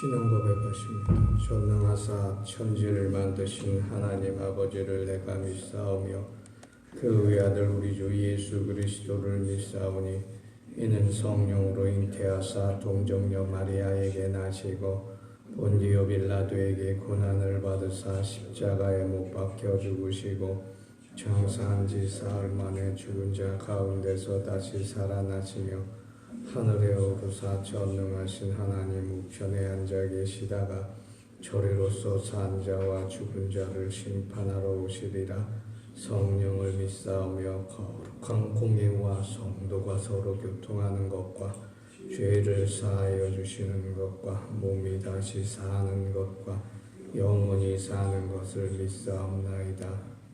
신앙 고백하십니다. 전능하사 천지를 만드신 하나님 아버지를 내가 믿사오며 그 외아들 우리 주 예수 그리스도를 믿사오니 이는 성령으로 잉태하사 동정녀 마리아에게 나시고 본디오 빌라도에게 고난을 받으사 십자가에 못 박혀 죽으시고 장사한 지 사흘 만에 죽은 자 가운데서 다시 살아나시며 하늘에 오르사 전능하신 하나님 우편에 앉아 계시다가 저리로서 산 자와 죽은 자를 심판하러 오시리라. 성령을 믿사오며 거룩한 공예와 성도가 서로 교통하는 것과 죄를 사하여 주시는 것과 몸이 다시 사는 것과 영원히 사는 것을 믿사옵나이다.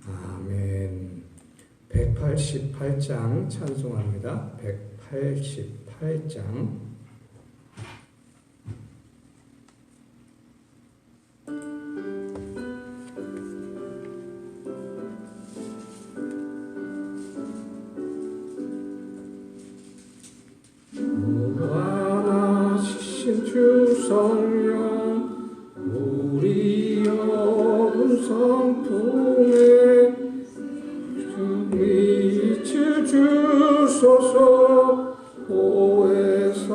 아멘. 188장 찬송합니다. 188장. 무한하신 주 성령 우리 어른 성품에 빛을 주소서. 보혜사시여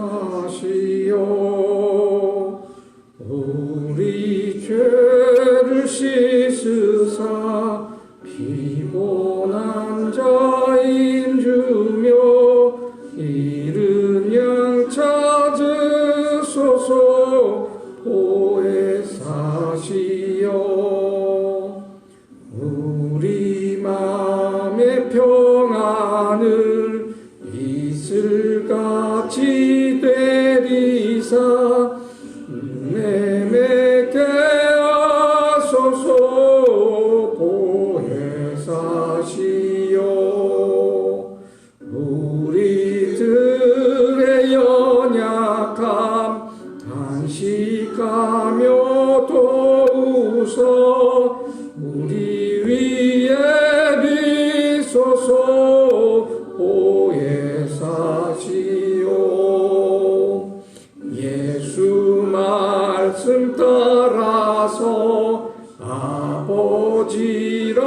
우리 죄를 씻으사 피곤한 자인 주며 이른 양 찾으소서. 보혜사시여 우리 마음의 평안을 이슬같이 되리사 내게 하소서. 보혜사시여 우리들의 연약함 간식하며 도우소. 우리 위에 비소서. 보혜사시오 예수 말씀 따라서 아버지라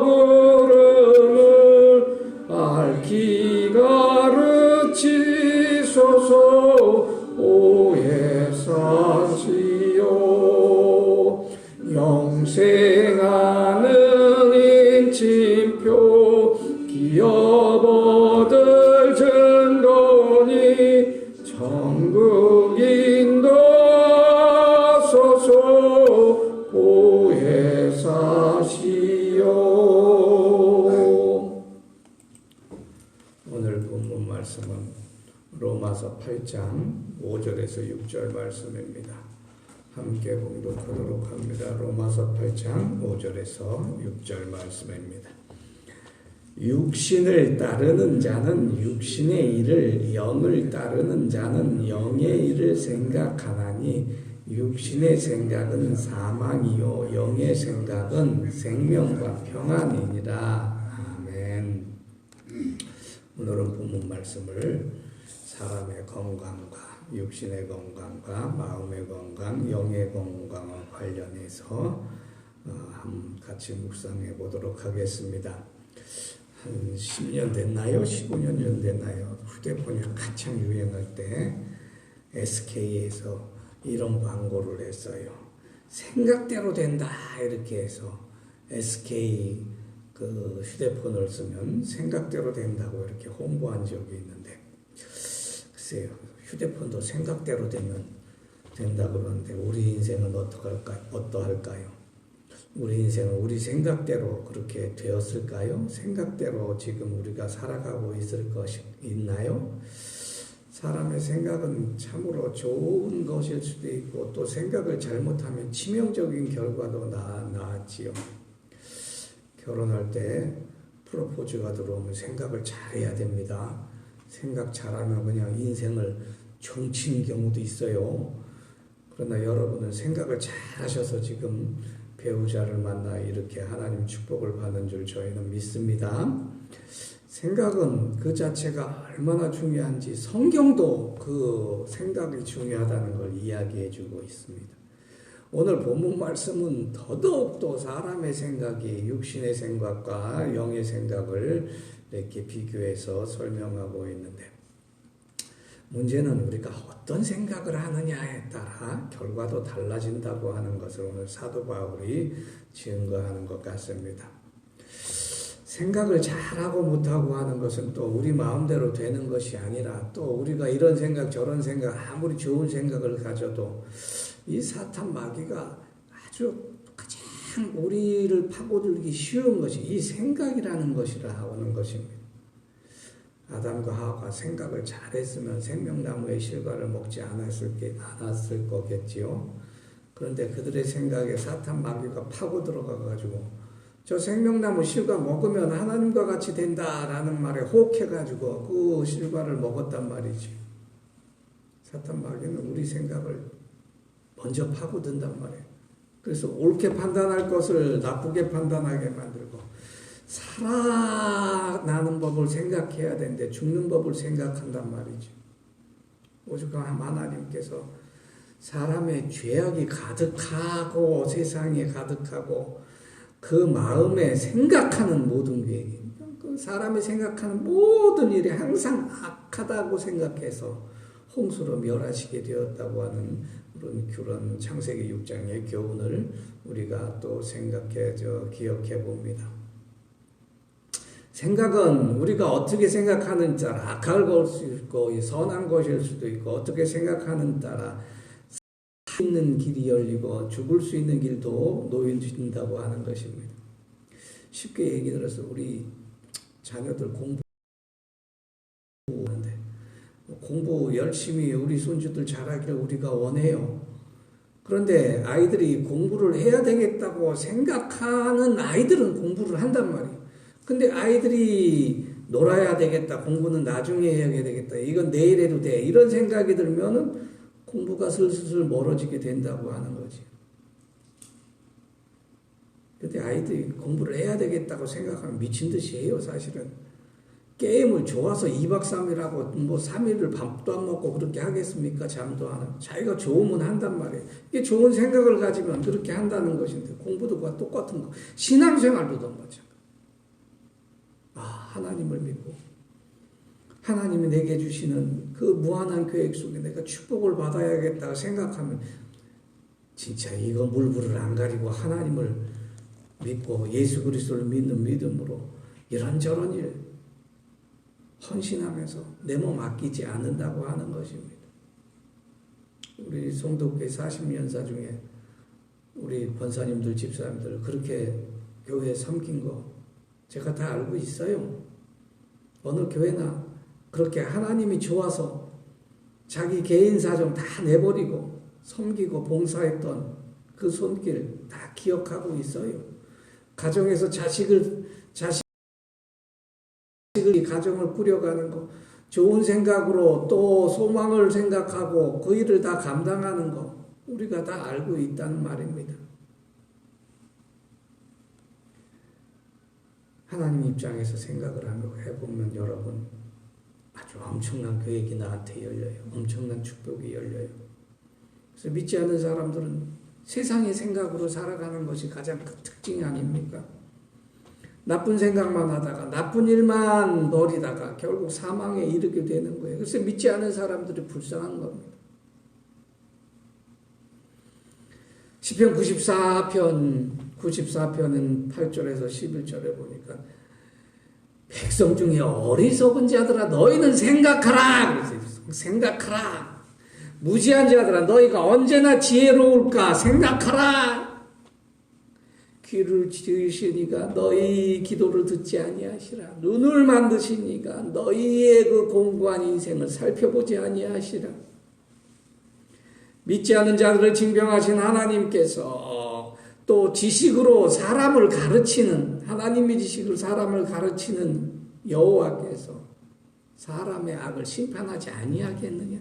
부름을 알기 가르치소서. 보혜사시오 영생하는 인침표 기업 얻을 증거니 천국 인도하소서. 보혜사시오. 오늘 본문 말씀은 로마서 8장 5절에서 6절 말씀입니다. 함께 봉독하도록 합니다. 로마서 8장 5절에서 6절 말씀입니다. 육신을 따르는 자는 육신의 일을, 영을 따르는 자는 영의 일을 생각하나니 육신의 생각은 사망이요 영의 생각은 생명과 평안이니라. 아멘. 오늘은 본문 말씀을 사람의 건강과 육신의 건강과 마음의 건강, 영의 건강과 관련해서 같이 묵상해 보도록 하겠습니다. 한 10년 됐나요? 15년 됐나요? 휴대폰이 한창 유행할 때 SK에서 이런 광고를 했어요. 생각대로 된다 이렇게 해서 SK 그 휴대폰을 쓰면 생각대로 된다고 이렇게 홍보한 적이 있는데 글쎄요. 휴대폰도 생각대로 된다 그러는데 우리 인생은 어떠할까요? 우리 인생은 우리 생각대로 그렇게 되었을까요? 생각대로 지금 우리가 살아가고 있나요? 사람의 생각은 참으로 좋은 것일 수도 있고 또 생각을 잘못하면 치명적인 결과도 나왔지요. 결혼할 때 프로포즈가 들어오면 생각을 잘해야 됩니다. 생각 잘하면 그냥 인생을 종친 경우도 있어요. 그러나 여러분은 생각을 잘 하셔서 지금 배우자를 만나 이렇게 하나님 축복을 받는 줄 저희는 믿습니다. 생각은 그 자체가 얼마나 중요한지 성경도 그 생각이 중요하다는 걸 이야기해 주고 있습니다. 오늘 본문 말씀은 더더욱도 사람의 생각이 육신의 생각과 영의 생각을 이렇게 비교해서 설명하고 있는데, 문제는 우리가 어떤 생각을 하느냐에 따라 결과도 달라진다고 하는 것을 오늘 사도 바울이 증거하는 것 같습니다. 생각을 잘하고 못하고 하는 것은 또 우리 마음대로 되는 것이 아니라, 또 우리가 이런 생각 저런 생각 아무리 좋은 생각을 가져도 이 사탄 마귀가 아주 가장 우리를 파고들기 쉬운 것이 이 생각이라는 것이라 하는 것입니다. 아담과 하와가 생각을 잘했으면 생명나무의 실과를 먹지 않았을 거겠지요. 그런데 그들의 생각에 사탄 마귀가 파고 들어가가지고 저 생명나무 실과 먹으면 하나님과 같이 된다라는 말에 혹해가지고 그 실과를 먹었단 말이지. 사탄 마귀는 우리 생각을 먼저 파고든단 말이에요. 그래서 옳게 판단할 것을 나쁘게 판단하게 만들고, 살아나는 법을 생각해야 되는데 죽는 법을 생각한단 말이죠. 오죽 하나님께서 사람의 죄악이 가득하고 세상에 가득하고 그 마음에 생각하는 모든 계획이, 그 사람이 생각하는 모든 일이 항상 악하다고 생각해서 홍수로 멸하시게 되었다고 하는 그런 창세기 6장의 교훈을 우리가 또 기억해 봅니다. 생각은 우리가 어떻게 생각하는 따라 악할 것일 있고 선한 것일 수도 있고, 어떻게 생각하는 따라 있는 길이 열리고 죽을 수 있는 길도 놓여진다고 하는 것입니다. 쉽게 얘기 들어서 우리 자녀들 공부하는데 공부 열심히 우리 손주들 잘하기를 우리가 원해요. 그런데 아이들이 공부를 해야 되겠다고 생각하는 아이들은 공부를 한단 말이에요. 근데 아이들이 놀아야 되겠다, 공부는 나중에 해야 되겠다, 이건 내일 해도 돼, 이런 생각이 들면은 공부가 슬슬 멀어지게 된다고 하는 거지. 근데 아이들이 공부를 해야 되겠다고 생각하면 미친 듯이 해요, 사실은. 게임을 좋아서 2박 3일하고 뭐 3일을 밥도 안 먹고 그렇게 하겠습니까? 잠도 안 하고. 자기가 좋으면 한단 말이에요. 이게 좋은 생각을 가지면 그렇게 한다는 것인데, 공부도 똑같은 거. 신앙생활도 마찬가지. 하나님을 믿고 하나님이 내게 주시는 그 무한한 계획 속에 내가 축복을 받아야겠다 생각하면 진짜 이거 물불을 안 가리고 하나님을 믿고 예수 그리스도를 믿는 믿음으로 이런저런 일 헌신하면서 내 몸 아끼지 않는다고 하는 것입니다. 우리 성도교회 40년사 중에 우리 권사님들 집사님들 그렇게 교회 섬긴 거 제가 다 알고 있어요. 어느 교회나 그렇게 하나님이 좋아서 자기 개인 사정 다 내버리고 섬기고 봉사했던 그 손길 다 기억하고 있어요. 가정에서 자식을 가정을 꾸려가는 거, 좋은 생각으로 또 소망을 생각하고 그 일을 다 감당하는 거 우리가 다 알고 있다는 말입니다. 하나님 입장에서 생각을 해보면 여러분 아주 엄청난 계획이 나한테 열려요. 엄청난 축복이 열려요. 그래서 믿지 않는 사람들은 세상의 생각으로 살아가는 것이 가장 큰 특징이 아닙니까? 나쁜 생각만 하다가 나쁜 일만 벌이다가 결국 사망에 이르게 되는 거예요. 그래서 믿지 않는 사람들이 불쌍한 겁니다. 시편 94편은 8절에서 11절에 보니까 백성 중에 어리석은 자들아 너희는 생각하라. 생각하라. 무지한 자들아 너희가 언제나 지혜로울까 생각하라. 귀를 지으시니가 너희 기도를 듣지 아니하시라. 눈을 만드시니가 너희의 그 공고한 인생을 살펴보지 아니하시라. 믿지 않는 자들을 징병하신 하나님께서 또 지식으로 사람을 가르치는, 하나님의 지식으로 사람을 가르치는 여호와께서 사람의 악을 심판하지 아니하겠느냐.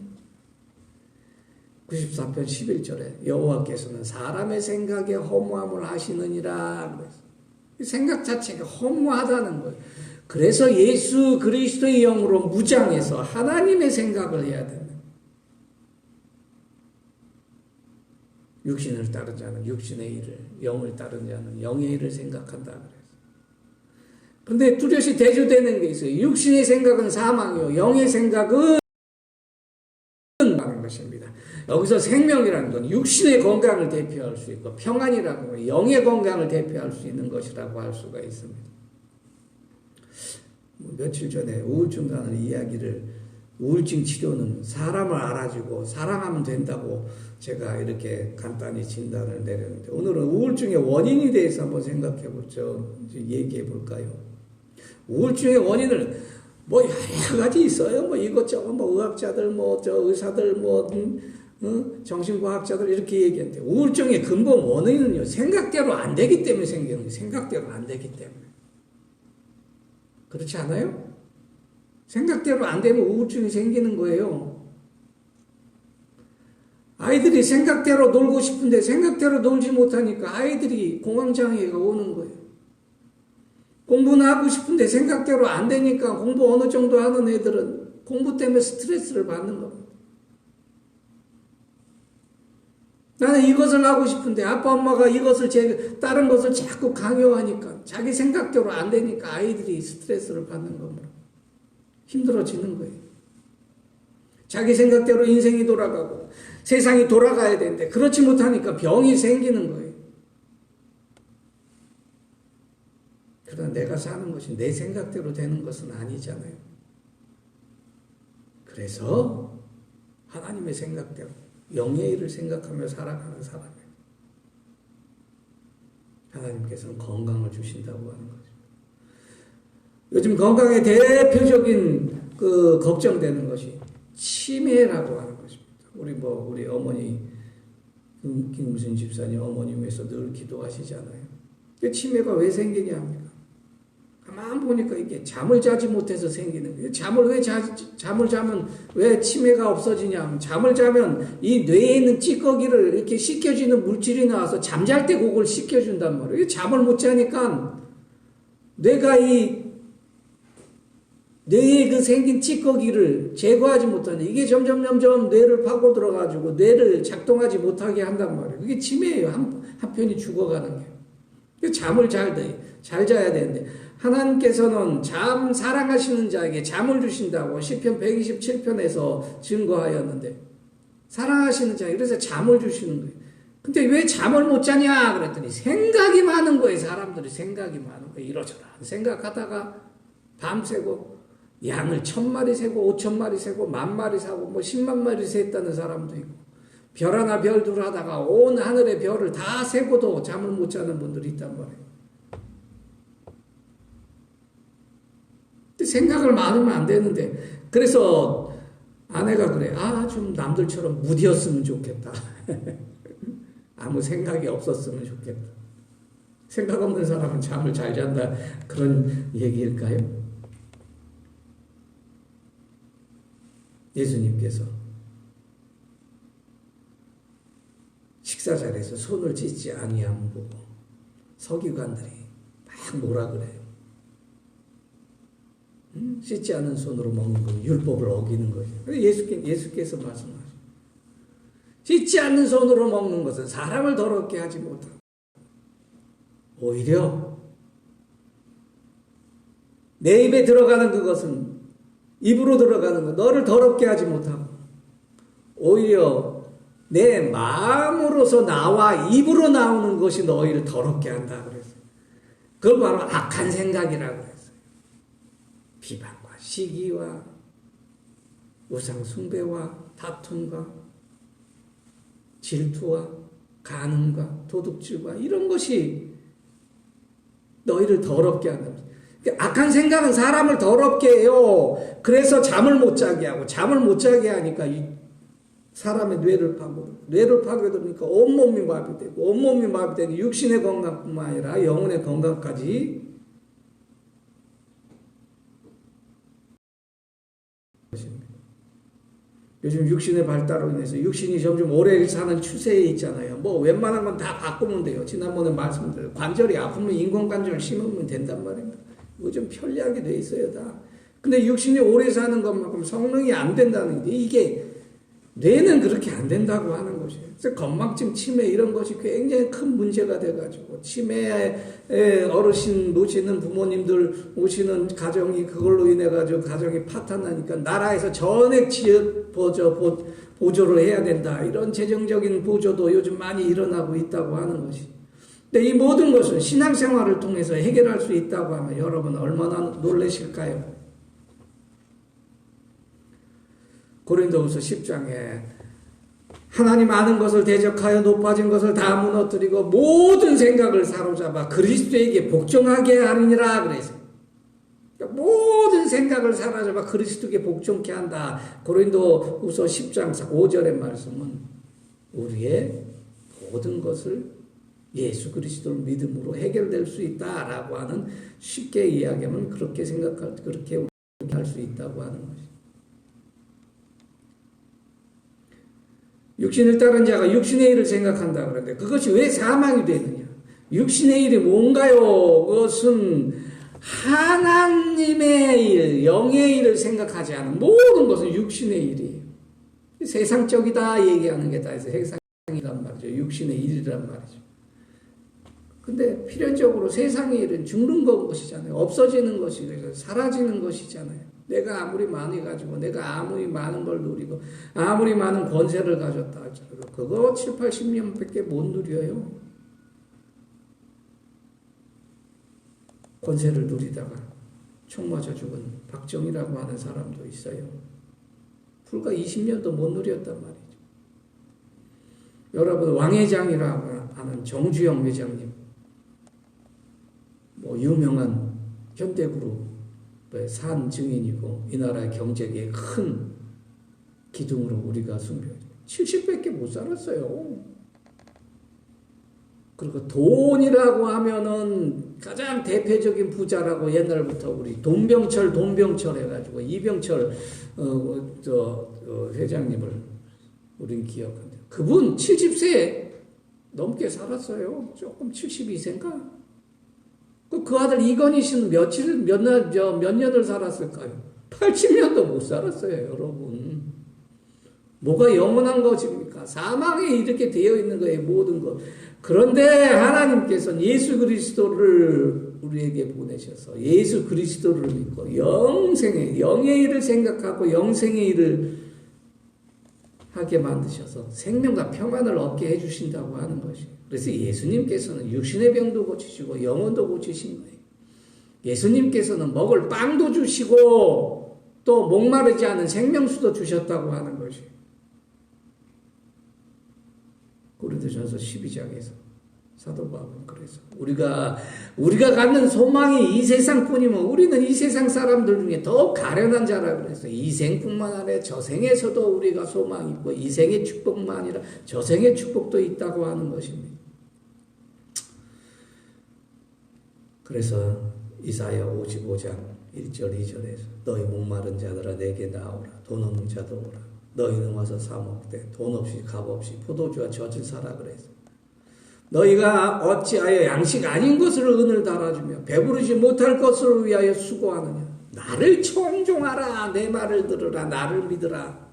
94편 11절에 여호와께서는 사람의 생각에 허무함을 하시느니라. 그래서 이 생각 자체가 허무하다는 거예요. 그래서 예수 그리스도의 영으로 무장해서 하나님의 생각을 해야 됩니다. 육신을 따르지 않은 육신의 일을, 영을 따르지 않은 영의 일을 생각한다 그래서. 그런데 뚜렷이 대조되는 게 있어요. 육신의 생각은 사망이요, 영의 생각은 하는 것입니다. 여기서 생명이라는 건 육신의 건강을 대표할 수 있고, 평안이라는 건 영의 건강을 대표할 수 있는 것이라고 할 수가 있습니다. 며칠 전에 우울증이라는 이야기를, 우울증 치료는 사람을 알아주고 사랑하면 된다고 제가 이렇게 간단히 진단을 내렸는데, 오늘은 우울증의 원인에 대해서 한번 생각해 보죠. 얘기해 볼까요? 우울증의 원인을 뭐 여러 가지 있어요. 뭐 이것저것 뭐 의학자들, 뭐 저 의사들, 뭐 정신과학자들 이렇게 얘기하는데, 우울증의 근본 원인은요, 생각대로 안 되기 때문에 생기는 거예요. 생각대로 안 되기 때문에. 그렇지 않아요? 생각대로 안 되면 우울증이 생기는 거예요. 아이들이 생각대로 놀고 싶은데 생각대로 놀지 못하니까 아이들이 공황장애가 오는 거예요. 공부는 하고 싶은데 생각대로 안 되니까 공부 어느 정도 하는 애들은 공부 때문에 스트레스를 받는 겁니다. 나는 이것을 하고 싶은데 아빠 엄마가 다른 것을 자꾸 강요하니까 자기 생각대로 안 되니까 아이들이 스트레스를 받는 겁니다. 힘들어지는 거예요. 자기 생각대로 인생이 돌아가고 세상이 돌아가야 되는데 그렇지 못하니까 병이 생기는 거예요. 그러나 내가 사는 것이 내 생각대로 되는 것은 아니잖아요. 그래서 하나님의 생각대로 영의 일을 생각하며 살아가는 사람이에요. 하나님께서는 건강을 주신다고 하는 거죠. 요즘 건강의 대표적인 걱정되는 것이 치매라고 하는 것입니다. 우리 어머니 김무순 집사님 어머니 위해서 늘 기도하시잖아요. 치매가 왜 생기냐 합니까? 가만 보니까 이게 잠을 자지 못해서 생기는 거예요. 잠을 자면 왜 치매가 없어지냐 하면, 잠을 자면 이 뇌에 있는 찌꺼기를 이렇게 씻겨주는 물질이 나와서 잠잘 때 그걸 씻겨준단 말이에요. 잠을 못 자니까 뇌가 뇌에 그 생긴 찌꺼기를 제거하지 못하니 이게 점점 뇌를 파고 들어가지고 뇌를 작동하지 못하게 한단 말이에요. 그게 치매예요. 한편이 죽어가는 게. 잠을 잘 자야 되는데, 하나님께서는 사랑하시는 자에게 잠을 주신다고 시편 127편에서 증거하였는데, 사랑하시는 자에게 그래서 잠을 주시는 거예요. 근데 왜 잠을 못 자냐 그랬더니 생각이 많은 거예요. 사람들이 생각이 많은 거예요. 이러저러 생각하다가 밤새고 양을 1000마리 세고 5000마리 세고 10,000마리 사고 뭐 10만 마리 셌다는 사람도 있고, 별 하나 별 둘 하다가 온 하늘의 별을 다 세고도 잠을 못 자는 분들이 있단 말이에요. 생각을 많으면 안 되는데, 그래서 아내가 그래. 좀 남들처럼 무디였으면 좋겠다. 아무 생각이 없었으면 좋겠다. 생각 없는 사람은 잠을 잘 잔다. 그런 얘기일까요? 예수님께서 식사 자리에서 손을 씻지 아니함 보고 서기관들이 막 뭐라 그래요. 씻지 않은 손으로 먹는 건 율법을 어기는 거죠. 예수께서 말씀하시죠. 씻지 않는 손으로 먹는 것은 사람을 더럽게 하지 못하고, 오히려 내 입에 들어가는 그것은, 입으로 들어가는 것, 너를 더럽게 하지 못하고, 오히려 내 마음으로서 나와 입으로 나오는 것이 너희를 더럽게 한다 그랬어요. 그걸 바로 악한 생각이라고 했어요. 비방과 시기와 우상 숭배와 다툼과 질투와 간음과 도둑질과 이런 것이 너희를 더럽게 한다. 악한 생각은 사람을 더럽게 해요. 그래서 잠을 못 자게 하고, 잠을 못 자게 하니까 사람의 뇌를 파괴되니까 온몸이 마비되고, 온몸이 마비되니 육신의 건강뿐만 아니라 영혼의 건강까지 요즘 육신의 발달로 인해서 육신이 점점 오래 사는 추세에 있잖아요. 뭐 웬만한 건 다 바꾸면 돼요. 지난번에 말씀드린 관절이 아프면 인공관절 심으면 된단 말입니다. 그거 좀 편리하게 돼 있어요, 다. 근데 육신이 오래 사는 것만큼 성령이 안 된다는 게 이게 뇌는 그렇게 안 된다고 하는 것이에요. 그래서 건망증, 치매 이런 것이 굉장히 큰 문제가 돼가지고 치매에 어르신 모시는 부모님들 오시는 가정이 그걸로 인해 가지고 가정이 파탄나니까 나라에서 전액 지역 보조를 해야 된다. 이런 재정적인 보조도 요즘 많이 일어나고 있다고 하는 것이. 근데 이 모든 것은 신앙생활을 통해서 해결할 수 있다고 하면 여러분 얼마나 놀라실까요? 고린도후서 10장에 하나님 아는 것을 대적하여 높아진 것을 다 무너뜨리고 모든 생각을 사로잡아 그리스도에게 복종하게 하리니라 그래서 그러니까 모든 생각을 사로잡아 그리스도에게 복종케 한다. 고린도후서 10장 5절의 말씀은 우리의 모든 것을 예수 그리스도를 믿음으로 해결될 수 있다라고 하는 쉽게 이야기하면 그렇게 그렇게 할 수 있다고 하는 것이죠. 육신을 따른 자가 육신의 일을 생각한다 그러는데 그것이 왜 사망이 되느냐? 육신의 일이 뭔가요? 그것은 하나님의 일, 영의 일을 생각하지 않은 모든 것은 육신의 일이에요. 세상적이다 얘기하는 게 다 해서 세상이란 말이죠. 육신의 일이란 말이죠. 근데 필연적으로 세상의 일은 죽는 것이잖아요. 없어지는 것이잖아요. 사라지는 것이잖아요. 내가 아무리 많이 가지고 내가 아무리 많은 걸 누리고 아무리 많은 권세를 가졌다 할지라도 그거 7, 80년밖에 못 누려요. 권세를 누리다가 총 맞아 죽은 박정희라고 하는 사람도 있어요. 불과 20년도 못 누렸단 말이죠. 여러분 왕회장이라고 하는 정주영 회장님 유명한 현대그룹의 산 증인이고 이 나라의 경제계의 큰 기둥으로 우리가 숭배하죠. 70밖에 못 살았어요. 그리고 돈이라고 하면은 가장 대표적인 부자라고 옛날부터 우리 돈병철 해가지고 이병철 회장님을 우린 기억한대요. 그분 70세 넘게 살았어요. 조금 72세인가? 그 아들 이건희 씨는 몇 년을 살았을까요? 80년도 못 살았어요, 여러분. 뭐가 영원한 것입니까? 사망에 이렇게 되어 있는 거예요, 모든 것. 그런데 하나님께서는 예수 그리스도를 우리에게 보내셔서 예수 그리스도를 믿고 영의 일을 생각하고 영생의 일을 하게 만드셔서 생명과 평안을 얻게 해주신다고 하는 것이에요. 그래서 예수님께서는 육신의 병도 고치시고 영혼도 고치신 거예요. 예수님께서는 먹을 빵도 주시고 또 목마르지 않은 생명수도 주셨다고 하는 것이에요. 고린도전서 12장에서 사도 바울은 그래서 우리가 갖는 소망이 이 세상뿐이면 우리는 이 세상 사람들 중에 더 가련한 자라 그래서 이 생뿐만 아니라 저생에서도 우리가 소망이 있고 이 생의 축복만 아니라 저생의 축복도 있다고 하는 것입니다. 그래서 이사야 55장 1절 2절에서 너희 목마른 자들아 내게 나오라 돈 없는 자도 오라 너희는 와서 사 먹되 돈 없이 값 없이 포도주와 젖을 사라 그래서 너희가 어찌하여 양식 아닌 것을 은을 달아주며 배부르지 못할 것을 위하여 수고하느냐 나를 청종하라 내 말을 들으라 나를 믿으라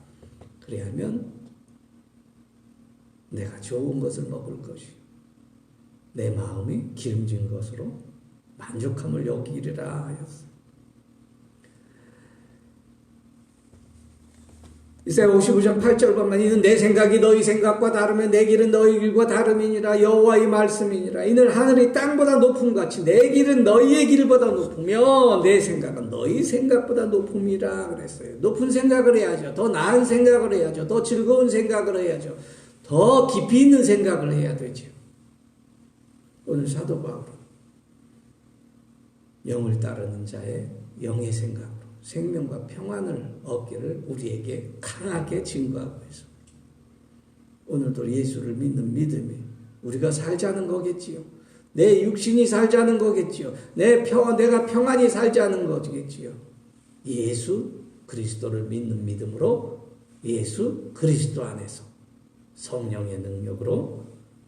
그리하면 내가 좋은 것을 먹을 것이 내 마음이 기름진 것으로 만족함을 여기리라 하였어. 이사야 55장 8절 보면 이는 내 생각이 너희 생각과 다르며 내 길은 너희 길과 다름이니라 여호와의 말씀이니라. 이는 하늘이 땅보다 높음 같이 내 길은 너희의 길보다 높으며 내 생각은 너희 생각보다 높음이라 그랬어요. 높은 생각을 해야죠. 더 나은 생각을 해야죠. 더 즐거운 생각을 해야죠. 더 깊이 있는 생각을 해야 되죠. 오늘 사도 바울은 영을 따르는 자의 영의 생각으로 생명과 평안을 얻기를 우리에게 강하게 증거하고 있습니다. 오늘도 예수를 믿는 믿음이 우리가 살자는 거겠지요. 내 육신이 살자는 거겠지요. 내가 평안히 살자는 거겠지요. 예수 그리스도를 믿는 믿음으로 예수 그리스도 안에서 성령의 능력으로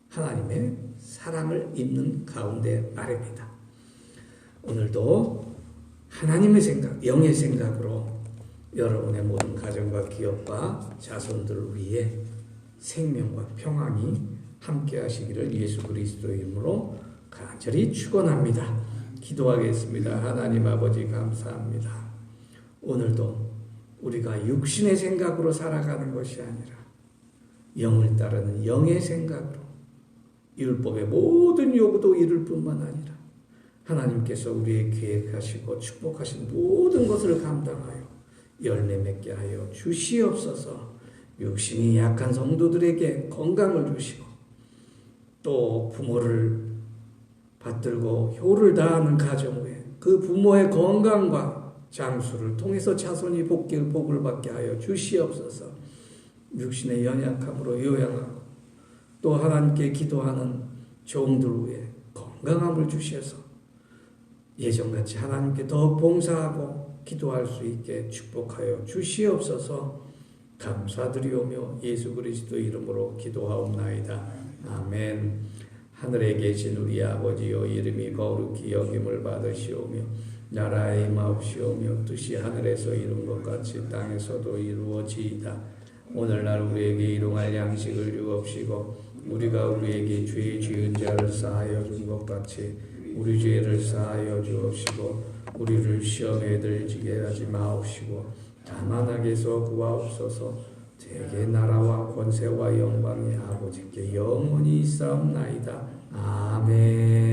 하나님의 사랑을 입는 가운데 말입니다. 오늘도 하나님의 생각, 영의 생각으로 여러분의 모든 가정과 기업과 자손들을 위해 생명과 평안이 함께 하시기를 예수 그리스도의 이름으로 간절히 축원합니다. 기도하겠습니다. 하나님 아버지 감사합니다. 오늘도 우리가 육신의 생각으로 살아가는 것이 아니라 영을 따르는 영의 생각으로 율법의 모든 요구도 이룰 뿐만 아니라 하나님께서 우리의 계획하시고 축복하신 모든 것을 감당하여 열매 맺게 하여 주시옵소서. 육신이 약한 성도들에게 건강을 주시고 또 부모를 받들고 효를 다하는 가정 후에 그 부모의 건강과 장수를 통해서 자손이 복을 받게 하여 주시옵소서. 육신의 연약함으로 요양하고 또 하나님께 기도하는 종들 위에 건강함을 주셔서 예전같이 하나님께 더 봉사하고 기도할 수 있게 축복하여 주시옵소서. 감사드리오며 예수 그리스도 이름으로 기도하옵나이다. 아멘. 하늘에 계신 우리 아버지여, 이름이 거룩히 여김을 받으시오며 나라의 임하옵시오며 뜻이 하늘에서 이룬 것 같이 땅에서도 이루어지이다. 오늘날 우리에게 일용할 양식을 주옵시고 우리가 우리에게 죄 지은 자를 사하여 준 것 같이 우리 죄를 사하여 주옵시고 우리를 시험에 들지게 하지 마옵시고 다만 악에서 구하옵소서. 대개 나라와 권세와 영광이 아버지께 영원히 있사옵나이다. 아멘.